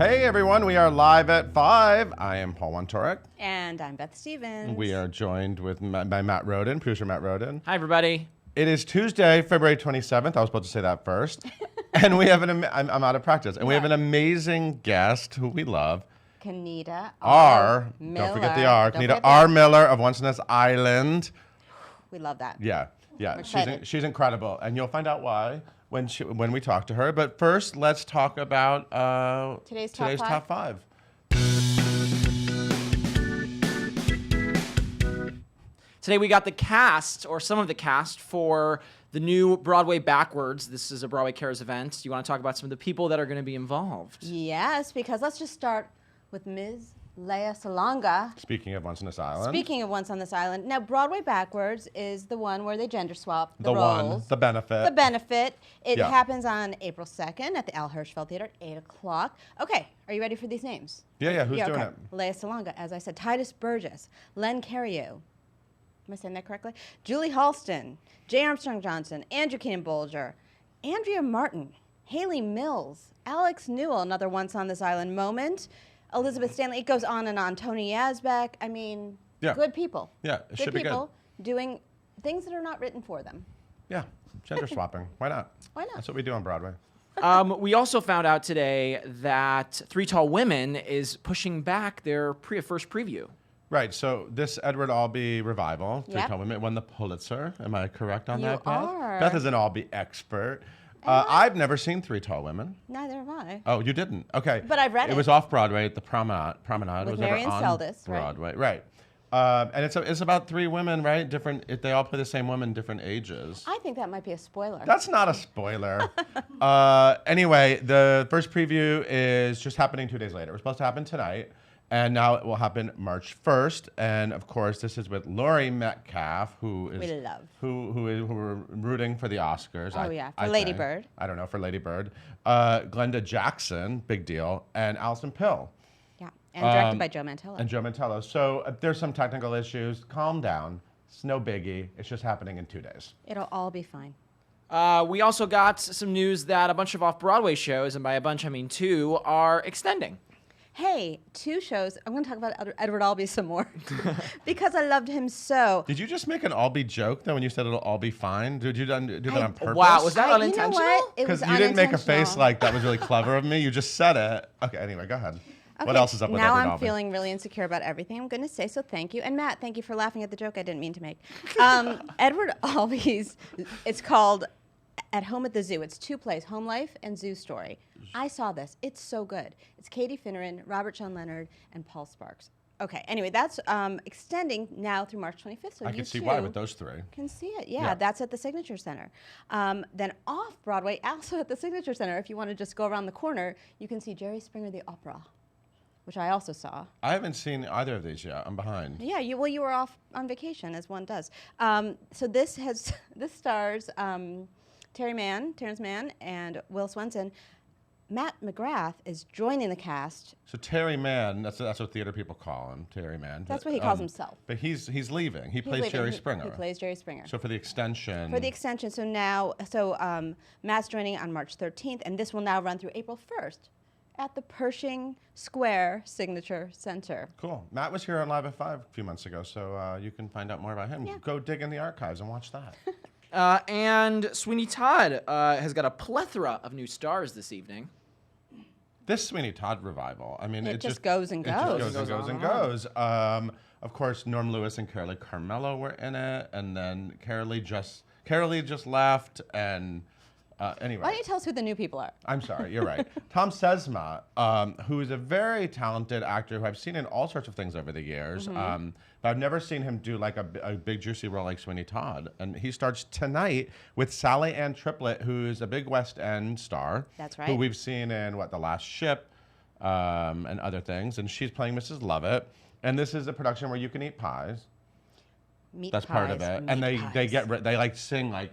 Hey everyone, we are live at 5. I am Paul Wontorek. And I'm Beth Stevens. We are joined by Matt Roden, producer Matt Roden. Hi everybody. It is Tuesday, February 27th. I was supposed to say that first. And we have I'm out of practice. And we have an amazing guest who we love. Kenita Miller. Don't forget the R. Kenita R. Miller of Once on This Island. We love that. Yeah. She's incredible. And you'll find out why when we talk to her. But first, let's talk about today's top 5. Today we got the cast, or some of the cast, for the new Broadway Backwards. This is a Broadway Cares event. Do you want to talk about some of the people that are going to be involved? Yes, because let's just start with Ms. Lea Salonga. Speaking of Once on This Island. Speaking of Once on This Island. Now, Broadway Backwards is the one where they gender swap the one, roles. the benefit. The benefit. It happens on April 2nd at the Al Hirschfeld Theater at 8 o'clock. Okay, are you ready for these names? Yeah, who's doing it? Lea Salonga, as I said, Titus Burgess, Len Cariou. Am I saying that correctly? Julie Halston, J. Armstrong Johnson, Andrew Keenan Bolger, Andrea Martin, Haley Mills, Alex Newell, another Once on This Island moment, Elizabeth Stanley. It goes on and on. Tony Yazbek. I mean, good people. Yeah, it should be good. Good people doing things that are not written for them. Yeah, gender swapping. Why not? Why not? That's what we do on Broadway. We also found out today that Three Tall Women is pushing back their first preview. Right, so this Edward Albee revival, Three Yep. Tall Women, won the Pulitzer. Am I correct on You that, Beth? are. Beth is an Albee expert. I've never seen Three Tall Women. Neither have I. Oh, you didn't? Okay. But I've read it. It was off Broadway at the Promenade. With It was Marion never on Seldes, right. Broadway. Right. And it's about 3 women, right? They all play the same women, different ages. I think that might be a spoiler. That's not a spoiler. Anyway, the first preview is just happening 2 days later. It was supposed to happen tonight, and now it will happen March 1st. And of course, this is with Laurie Metcalf, who we're rooting for the Oscars. For Lady Bird. I don't know, for Lady Bird. Glenda Jackson, big deal, and Alison Pill. Yeah, and directed by Joe Mantello. And Joe Mantello. So there's some technical issues. Calm down. It's no biggie. It's just happening in 2 days. It'll all be fine. We also got some news that a bunch of off-Broadway shows, and by a bunch I mean 2, are extending. Hey, 2 shows. I'm going to talk about Edward Albee some more because I loved him so. Did you just make an Albee joke though when you said it'll all be fine? Did you do that on purpose? Wow, was that You know unintentional? what? It was Because you didn't make a face unintentional. like that was really clever of me. You just said it. Okay, anyway, go ahead. What else is up with now Edward I'm Albee? feeling really insecure about everything I'm going to say, so thank you. And Matt, thank you for laughing at the joke I didn't mean to make. Edward Albee's, it's called At Home at the Zoo. It's 2 plays, Home Life and Zoo Story. I saw this. It's so good. It's Katie Finneran, Robert John Leonard, and Paul Sparks. Okay, anyway, that's extending now through March 25th. So I you can see too why with those 3. can see it. Yeah. Yeah, that's at the Signature Center. Then off Broadway, also at the Signature Center, if you want to just go around the corner, you can see Jerry Springer the Opera, which I also saw. I haven't seen either of these yet. I'm behind. Yeah, you were off on vacation, as one does. So this stars Terrence Mann and Will Swenson. Matt McGrath is joining the cast. So Terry Mann, that's what theater people call him, Terry Mann. That's what he calls himself. But he's leaving. He plays leaving. Jerry He Springer. plays Jerry Springer. So for the extension. So now, Matt's joining on March 13th, and this will now run through April 1st at the Pershing Square Signature Center. Cool. Matt was here on Live at 5 a few months ago, so you can find out more about him. Yeah. Go dig in the archives and watch that. And Sweeney Todd has got a plethora of new stars this evening. This Sweeney Todd revival, I mean, It just goes and It just goes. goes and goes and goes. Of course, Norm Lewis and Carolee Carmello were in it, and then Carolee just left, and anyway. Why don't you tell us who the new people are? I'm sorry, you're right. Tom Sesma, who is a very talented actor who I've seen in all sorts of things over the years, but I've never seen him do like a big juicy role like Sweeney Todd. And he starts tonight with Sally Ann Triplett, who's a big West End star. That's right. Who we've seen in The Last Ship and other things. And she's playing Mrs. Lovett. And this is a production where you can eat pies. That's part of it. And they like sing like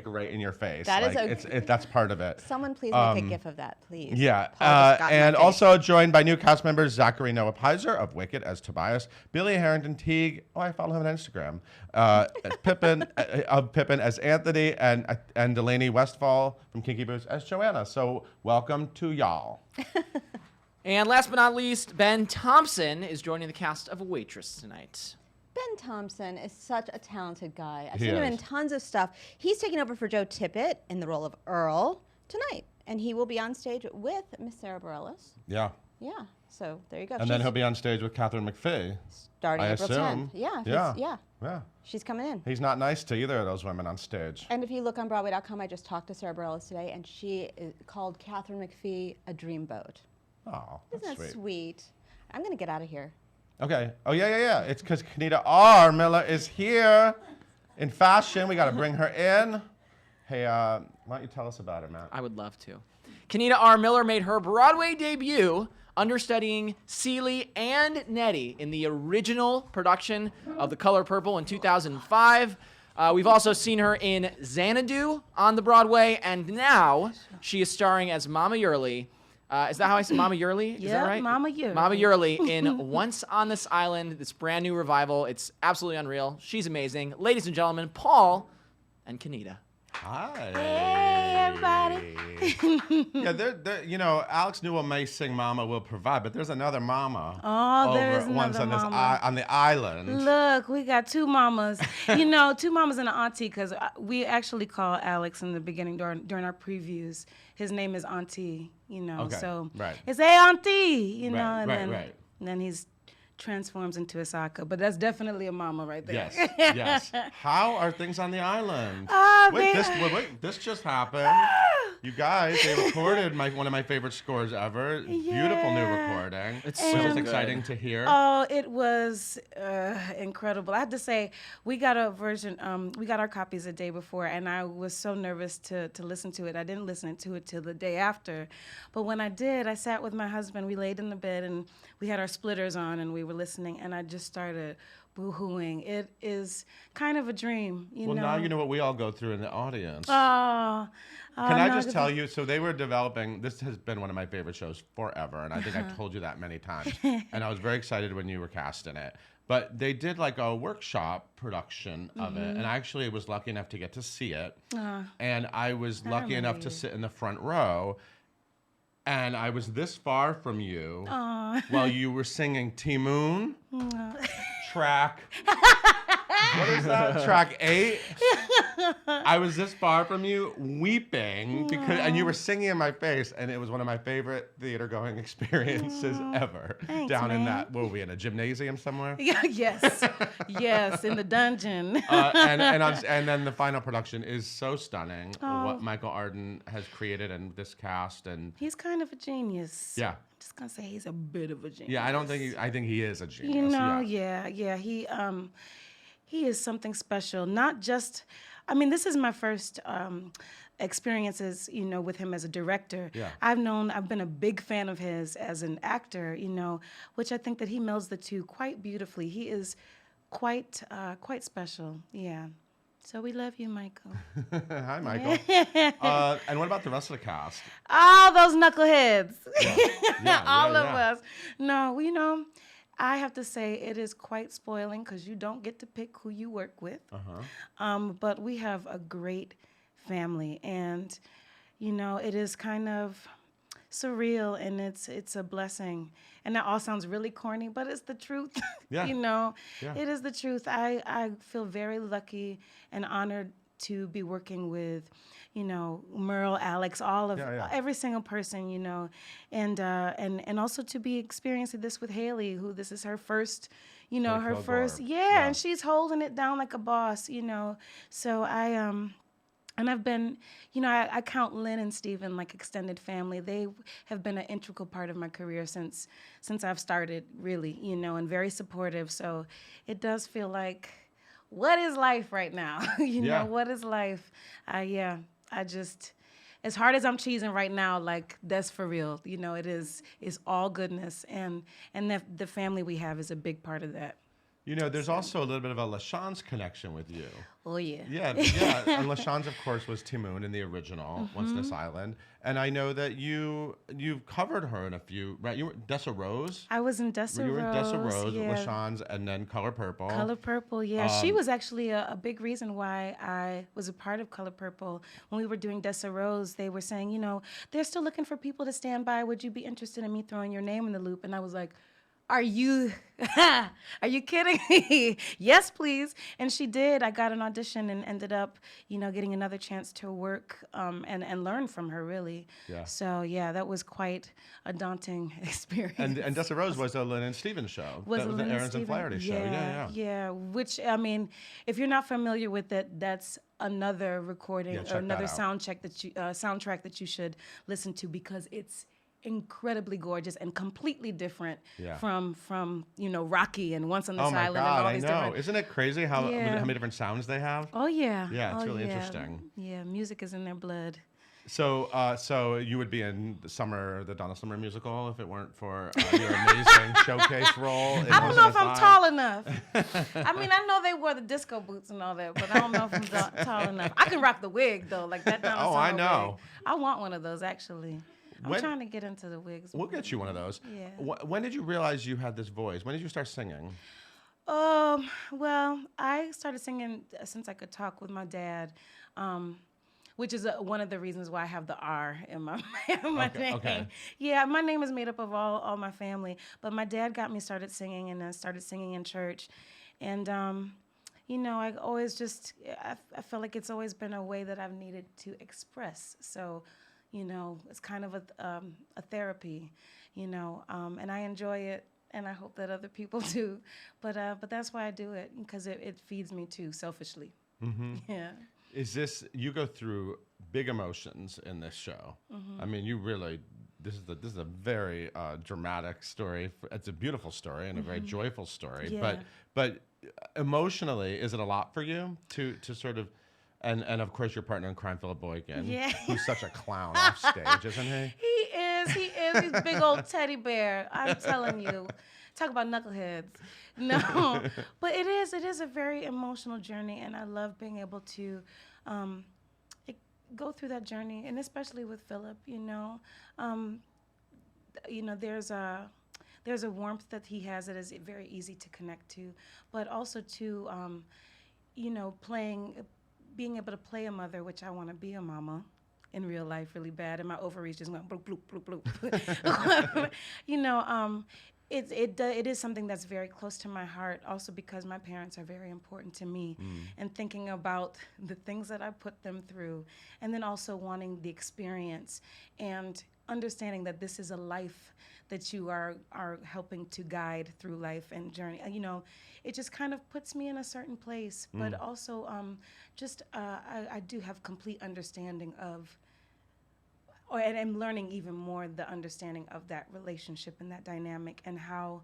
right in your face. That is that's part of it. Someone please make a gif of that, please. Yeah, Paul just got in my and face. also joined by new cast members Zachary Noah Pizer of Wicked as Tobias, Billy Harrington Teague. Oh, I follow him on Instagram. Pippin as Anthony, and Delaney Westfall from Kinky Boots as Joanna. So welcome to y'all. And last but not least, Ben Thompson is joining the cast of Waitress tonight. Ben Thompson is such a talented guy. I've He seen him in is. tons of stuff. He's taking over for Joe Tippett in the role of Earl tonight, and he will be on stage with Miss Sarah Bareilles. Yeah. Yeah, so there you go. And then She's he'll be on stage with Catherine McPhee. starting I April assume. 10th. Yeah, Yeah. yeah, Yeah. she's coming in. He's not nice to either of those women on stage. And if you look on Broadway.com, I just talked to Sarah Bareilles today, and she called Catherine McPhee a dreamboat. Oh, Isn't that's that sweet. sweet? I'm gonna get out of here. Okay. Oh, yeah. It's because Kenita R. Miller is here in fashion. We got to bring her in. Hey, why don't you tell us about her, Matt? I would love to. Kenita R. Miller made her Broadway debut understudying Seeley and Nettie in the original production of The Color Purple in 2005. We've also seen her in Xanadu on the Broadway, and now she is starring as Mama Yurley. Is that how I say Mama Yurley? Is that Yep, right? Mama Yurley. Mama Yurley in Once on This Island, this brand new revival. It's absolutely unreal. She's amazing. Ladies and gentlemen, Paul and Kenita. Hi. Hey, everybody. Yeah, they're, Alex Newell may sing Mama Will Provide, but there's another Mama. Oh, there is over once another on mama. on the island. Look, we got two mamas. Two mamas and an auntie, because we actually call Alex in the beginning during our previews. His name is Auntie, Okay, so right. it's hey Auntie, Right, and right, then right. and then he's transforms into Asaka, but that's definitely a mama right there. Yes, yes. How are things on the island? They- This just happened. You guys, they recorded one of my favorite scores ever. Beautiful new recording. It's Was so this good. exciting to hear? Oh, it was incredible. I have to say, we got a version, we got our copies a day before, and I was so nervous to listen to it. I didn't listen to it till the day after. But when I did, I sat with my husband, we laid in the bed, and we had our splitters on, and we were listening, and I just started boo-hooing. It is kind of a dream, Well, now you know what we all go through in the audience. Oh. Can I just tell you, so they were developing, this has been one of my favorite shows forever, and I think I've told you that many times, and I was very excited when you were cast in it. But they did like a workshop production of it, and I actually was lucky enough to get to see it, and I was lucky enough to sit in the front row, and I was this far from you while you were singing T-Moon, track... What is that? Track 8. I was this far from you, weeping and you were singing in my face, and it was one of my favorite theater-going experiences ever. Thanks, Down in man. that, what were we in a gymnasium somewhere? Yes, in the dungeon. And then the final production is so stunning. What Michael Arden has created and this cast, and He's kind of a genius. yeah, I'm just gonna say he's a bit of a genius. yeah. I think he is a genius. Yeah. He is something special. Not just, I mean, this is my first experiences, with him as a director. Yeah. I've been a big fan of his as an actor, which I think that he melds the two quite beautifully. He is quite special. Yeah. So we love you, Michael. Hi, Michael. And what about the rest of the cast? All those knuckleheads. Yeah, All of yeah. us. No, I have to say it is quite spoiling because you don't get to pick who you work with. But we have a great family, and it is kind of surreal, and it's a blessing. And that all sounds really corny, but it's the truth. Yeah. Yeah. It is the truth. I feel very lucky and honored to be working with, Merle, Alex, every single person, and also to be experiencing this with Haley, who this is her first, her Kilgore. first, Yeah. and she's holding it down like a boss, So and I've been, I count Lynn and Steven like extended family. They have been an integral part of my career since I've started, really, and very supportive. So it does feel like, what is life right now? Yeah. What is life? I just, as hard as I'm cheesing right now, like that's for real. It's all goodness, and the family we have is a big part of that. You know, there's also a little bit of a LaShawne's connection with you. Oh yeah. Yeah, yeah. And LaShawne's, of course, was Timoon in the original Once This Island, and I know that you've covered her in a few. Right, you were Dessa Rose. I was in Dessa Rose. You were in Dessa Rose, yeah. LaShawne's, and then Color Purple. Color Purple, yeah. She was actually a big reason why I was a part of Color Purple. When we were doing Dessa Rose, they were saying, you know, they're still looking for people to stand by. Would you be interested in me throwing your name in the loop? And I was like, are you kidding me? Yes, please. And she did. I got an audition and ended up, you know, getting another chance to work and learn from her, really. Yeah. So, yeah, that was quite a daunting experience. And Dessa Rose was a Lynn and Stevens show. Was that was the Lynn Aarons and Flaherty show. Yeah. Which, I mean, if you're not familiar with it, that's another recording or another soundtrack that you should listen to, because it's incredibly gorgeous and completely different from you know, Rocky and Once on This Island. Oh my God, and all these different. Isn't it crazy how many different sounds they have? Oh yeah. Yeah, it's really interesting. Yeah, music is in their blood. So, so you would be in the Donna Summer musical if it weren't for your amazing showcase role. I don't know if I'm tall enough. I mean, I know they wore the disco boots and all that, but I don't know if I'm tall enough. I can rock the wig though, like that Donna Summer I know. wig. I want one of those actually. I'm trying to get into the wigs. We'll get you one of those. Yeah. When did you realize you had this voice? When did you start singing? Well, I started singing since I could talk with my dad, which is one of the reasons why I have the R in my name. Okay. Yeah, my name is made up of all my family, but my dad got me started singing, and I started singing in church. And, you know, I always I feel like it's always been a way that I've needed to express. So, you know, it's kind of a therapy, you know, and I enjoy it, and I hope that other people do. But that's why I do it, because it feeds me too, selfishly. Mm-hmm. Yeah. Is this, you go through big emotions in this show? Mm-hmm. I mean, you really, this is a very dramatic story. It's a beautiful story and a very joyful story. Yeah. But emotionally, is it a lot for you to sort of? And of course your partner in crime, Philip Boykin, who's such a clown off stage, isn't he? He is. He's a big old teddy bear. I'm telling you. Talk about knuckleheads. No, but it is a very emotional journey, and I love being able to go through that journey, and especially with Philip. You know, there's a warmth that he has that is very easy to connect to, but also to, you know, being able to play a mother, which I want to be a mama in real life really bad, and my ovaries just went bloop, bloop, bloop, bloop. You know, it is something that's very close to my heart, also because my parents are very important to me, and thinking about the things that I put them through, and then also wanting the experience and understanding that this is a life that you are helping to guide through life and journey. You know, it just kind of puts me in a certain place, but also I do have complete understanding of, and I'm learning even more the understanding of that relationship and that dynamic, and how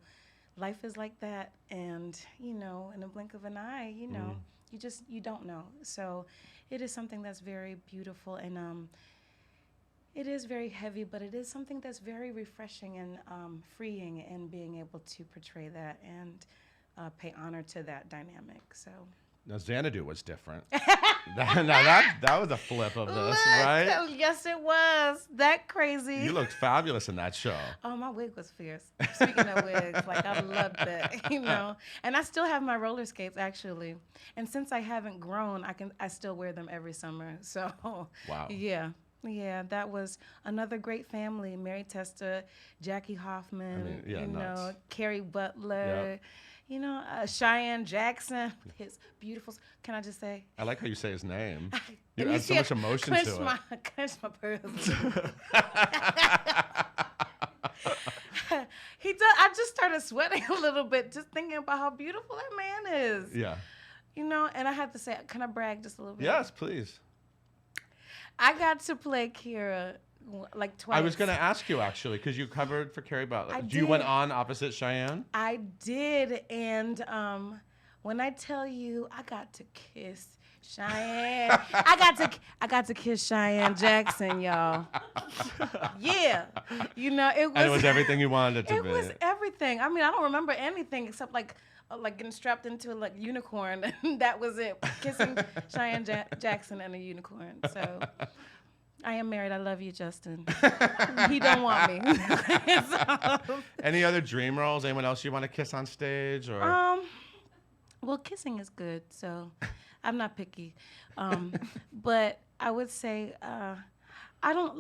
life is like that. And, you know, in a blink of an eye, you know, you don't know. So it is something that's very beautiful, and it is very heavy, but it is something that's very refreshing and freeing, and being able to portray that and pay honor to that dynamic. So. Now Xanadu was different. that was a flip of this, right? Yes, it was. That crazy. You looked fabulous in that show. Oh, my wig was fierce. Speaking of wigs, like, I loved it, you know. And I still have my roller skates, actually. And since I haven't grown, I still wear them every summer. So, wow. Yeah. Yeah, that was another great family. Mary Testa, Jackie Hoffman, know, Carrie Butler. Yep. You know, Cheyenne Jackson, his beautiful. Can I just say? I like how you say his name. You add so much emotion to it. Clench my pearls. He does. I just started sweating a little bit just thinking about how beautiful that man is. Yeah. You know, and I have to say, can I brag just a little bit? Yes, please. I got to play Kira like twice. I was going to ask you, actually, because you covered for Carrie Butler. You went on opposite Cheyenne? I did, and when I tell you, I got to kiss Cheyenne. I got to kiss Cheyenne Jackson, y'all. Yeah. You know, it was. And it was everything you wanted it to be. It was everything. everything. I mean, I don't remember anything except like getting strapped into a unicorn, and that was it. Kissing Cheyenne Jackson and a unicorn. So I am married. I love you, Justin. He don't want me. So, Any other dream roles? Anyone else you want to kiss on stage? Or well, kissing is good, so I'm not picky. But I would say I don't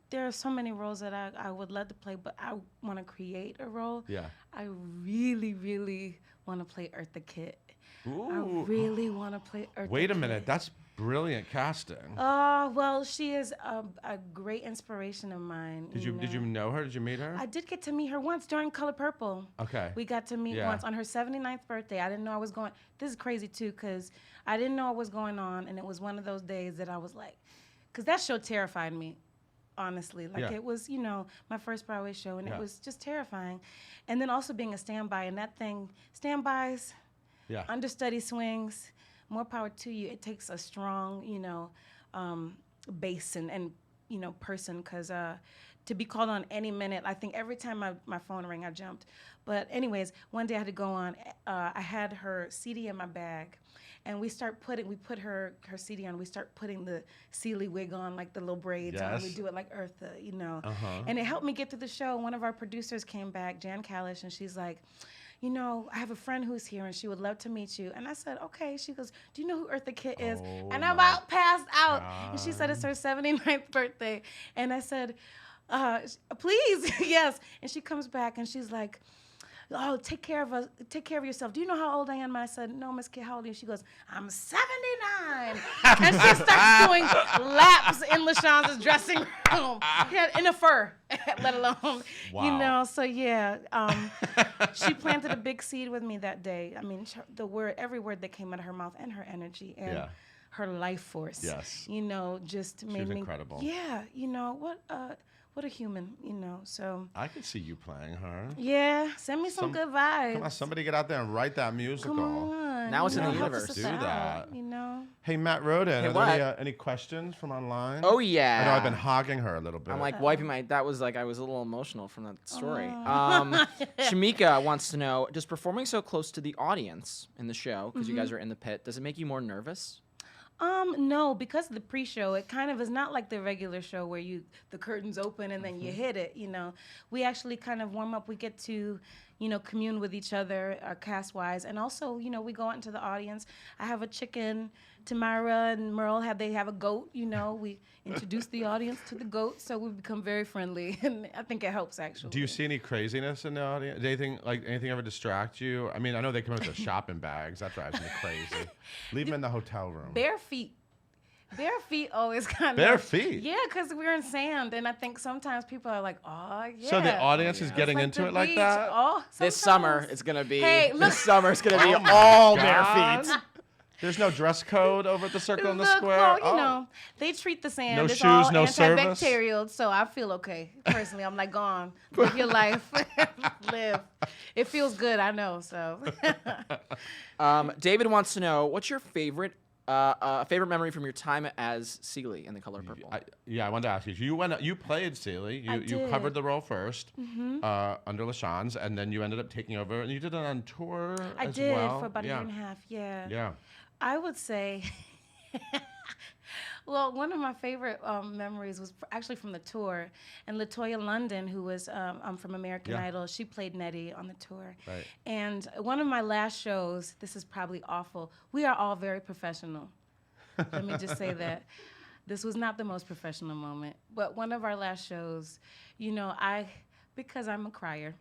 there are so many roles that I would love to play, but I want to create a role. Yeah. I really, really want to play Eartha Kitt. Ooh. I really want to play Eartha Wait a Kitt. minute. That's brilliant casting. Well, she is a great inspiration of mine. Did you know her? Did you meet her? I did get to meet her once during Color Purple. Okay. We got to meet Yeah. once on her 79th birthday. I didn't know I was going. This is crazy too, because I didn't know what was going on, and it was one of those days that I was like, because that show terrified me, honestly. Like Yeah. it was, my first Broadway show, and Yeah. it was just terrifying. And then also being a standby, and that thing, standbys, Yeah. understudy swings, more power to you. It takes a strong, base and person, because to be called on any minute, I think every time my phone rang, I jumped. But anyways, one day I had to go on. I had her CD in my bag, and we put her CD on. We start putting the Seeley wig on, like the little braids on. We Yes. do it like Eartha, Uh-huh. And it helped me get through the show. One of our producers came back, Jan Kalish, and she's like, I have a friend who's here, and she would love to meet you. And I said, okay. She goes, do you know who Eartha Kitt is? Oh And I'm my passed out. God. And she said, it's her 79th birthday. And I said, please, yes. And she comes back, and she's like, oh, take care of yourself. Do you know how old I am? And I said, no, Miss Kitt, how old are you? She goes, I'm 79. And she starts doing laps in LaShawne's dressing room, in a fur, let alone, Wow. So yeah, she planted a big seed with me that day. I mean, every word that came out of her mouth, and her energy, and Yeah. her life force, Yes. just made me incredible. Yeah, what a human, so. I could see you playing her. Yeah, send me some good vibes. Come on, somebody get out there and write that musical. Come on. Now it's in the help universe. us Do out, that. Hey, Matt Roden, Hey, are what? there any questions from online? Oh yeah. I know I've been hogging her a little bit. I'm like wiping my. That was like I was a little emotional from that story. Oh. Shamika wants to know: does performing so close to the audience in the show, because you guys are in the pit, does it make you more nervous? No, because of the pre-show, it kind of is not like the regular show where the curtains open and then you hit it, We actually kind of warm up. We get to, commune with each other, cast-wise. And also, we go out into the audience. I have a chicken. Tamara and Merle they have a goat, We introduce the audience to the goat, so we become very friendly. And I think it helps, actually. Do you see any craziness in the audience? Did anything ever distract you? I mean, I know they come with their shopping bags. That drives me crazy. Leave them in the hotel room. Bare feet. Bare feet always kind of. Bare feet? Yeah, because we're in sand, and I think sometimes people are like, oh, yeah. So the audience is getting It's into the it like beach. that? Oh, This sometimes. summer it's gonna be. Hey, look- This summer it's gonna be Oh my all bare God. feet. There's no dress code over at the circle in the Look, square? well, Oh. they treat the sand. No it's shoes, all no service? antibacterial, so I feel okay. Personally, I'm like, go on, live your life, live. It feels good, I know. So, David wants to know: what's your favorite memory from your time as Seeley in The Color Purple? I wanted to ask you. You played Seeley. I You covered did. the role first under LaShawne's, and then you ended up taking over, and you did it on tour I as did well. for about a Yeah. year and a half. Yeah. Yeah. I would say, well, one of my favorite memories was actually from the tour. And LaToya London, who was from American Yeah. Idol, she played Nettie on the tour. Right. And one of my last shows, this is probably awful. We are all very professional. Let me just say that. This was not the most professional moment. But one of our last shows, because I'm a crier,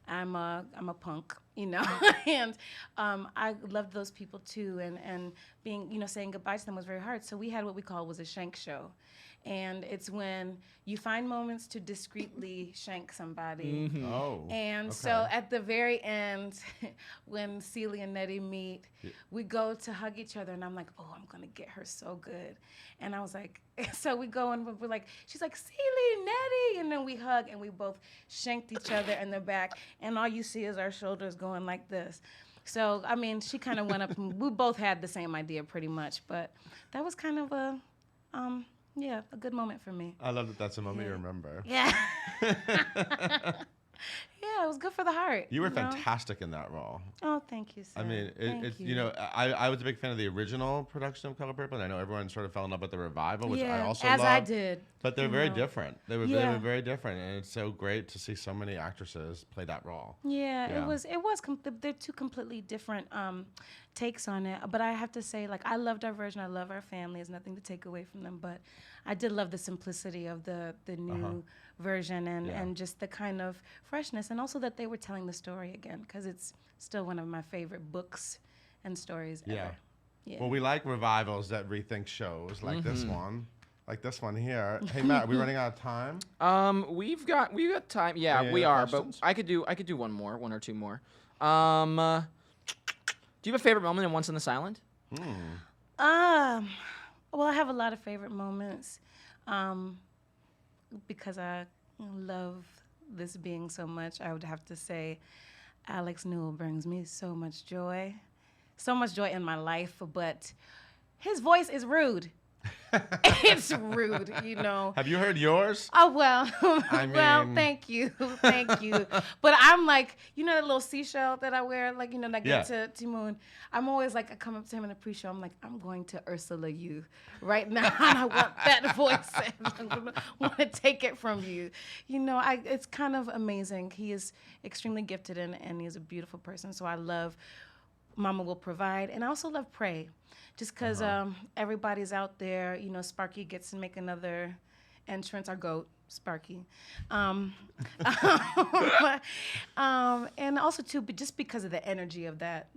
I'm a punk, and I loved those people too, and being, saying goodbye to them was very hard. So we had what we call was a shank show, and it's when you find moments to discreetly shank somebody. Oh. And okay. so at the very end, when Seeley and Nettie meet, we go to hug each other, and I'm like, oh, I'm gonna get her so good. And I was like, so we go and we're like, she's like, Seeley, Nettie, and then we hug, and we both shanked each other in the back, and all you see is our shoulders going like this. So, I mean, she kind of went up, and we both had the same idea pretty much, but that was kind of a good moment for me. I love that that's a moment you remember. Yeah. Yeah, was good for the heart. You were know? fantastic in that role. Oh, thank you, sir. I mean, it's you know, I was a big fan of the original production of Color Purple, and I know everyone sort of fell in love with the revival, which I also as loved. I did. But they're very different. They were very different, and it's so great to see so many actresses play that role. Yeah. It was. They're two completely different takes on it. But I have to say, like, I loved our version. I love our family. There's nothing to take away from them. But I did love the simplicity of the new version and just the kind of freshness, and also that they were telling the story again, because it's still one of my favorite books and stories ever. Yeah. Well, we like revivals that rethink shows, like this one. Like this one here. Hey Matt, are we running out of time? We've got time. Yeah, we are. Questions? But I could do one or two more. Do you have a favorite moment in Once in the Silent? Well, I have a lot of favorite moments, because I love this being so much. I would have to say, Alex Newell brings me so much joy in my life. But his voice is rude. It's rude, you know. Have you heard yours? Oh, well, I mean... well, thank you. But I'm like, you know that little seashell that I wear, like, you know, that get to Timoon? I'm always like, I come up to him in the pre-show, I'm like, I'm going to Ursula you right now, and I want that voice, and I want to take it from you. You know, it's kind of amazing. He is extremely gifted, and he is a beautiful person, so I love Mama Will Provide, and I also love Pray. Just because everybody's out there, you know, Sparky gets to make another entrance, our goat, Sparky. And also, too, but just because of the energy of that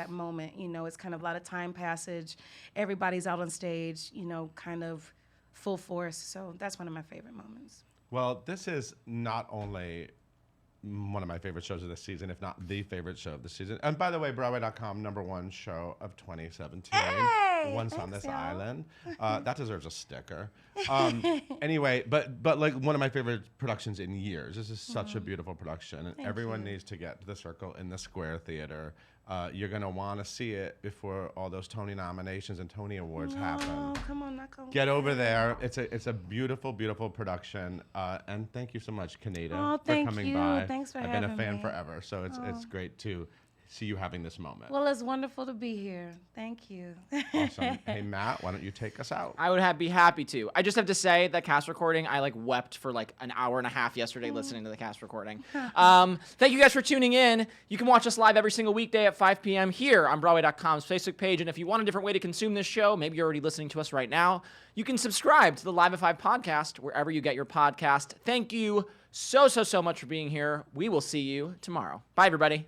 moment, you know, it's kind of a lot of time passage. Everybody's out on stage, you know, kind of full force. So that's one of my favorite moments. Well, this is not only one of my favorite shows of the season, if not the favorite show of the season. And by the way, Broadway.com #1 show of 2017. Hey, Once on This y'all. Island. That deserves a sticker. Anyway, but like one of my favorite productions in years. This is such a beautiful production, and everyone needs to get to the Circle in the Square Theater. You're gonna want to see it before all those Tony nominations and Tony Awards happen. Oh, come on, knock on Get over there. It's a beautiful, beautiful production. And thank you so much, Kenita, for coming by. Thanks for I've having been a fan me. forever, so it's great to see you having this moment. Well, it's wonderful to be here. Thank you. Awesome. Hey, Matt, why don't you take us out? I would be happy to. I just have to say that cast recording, I like wept for like an hour and a half yesterday listening to the cast recording. Thank you guys for tuning in. You can watch us live every single weekday at 5 p.m. here on Broadway.com's Facebook page. And if you want a different way to consume this show, maybe you're already listening to us right now, you can subscribe to the Live at 5 podcast wherever you get your podcast. Thank you so much for being here. We will see you tomorrow. Bye, everybody.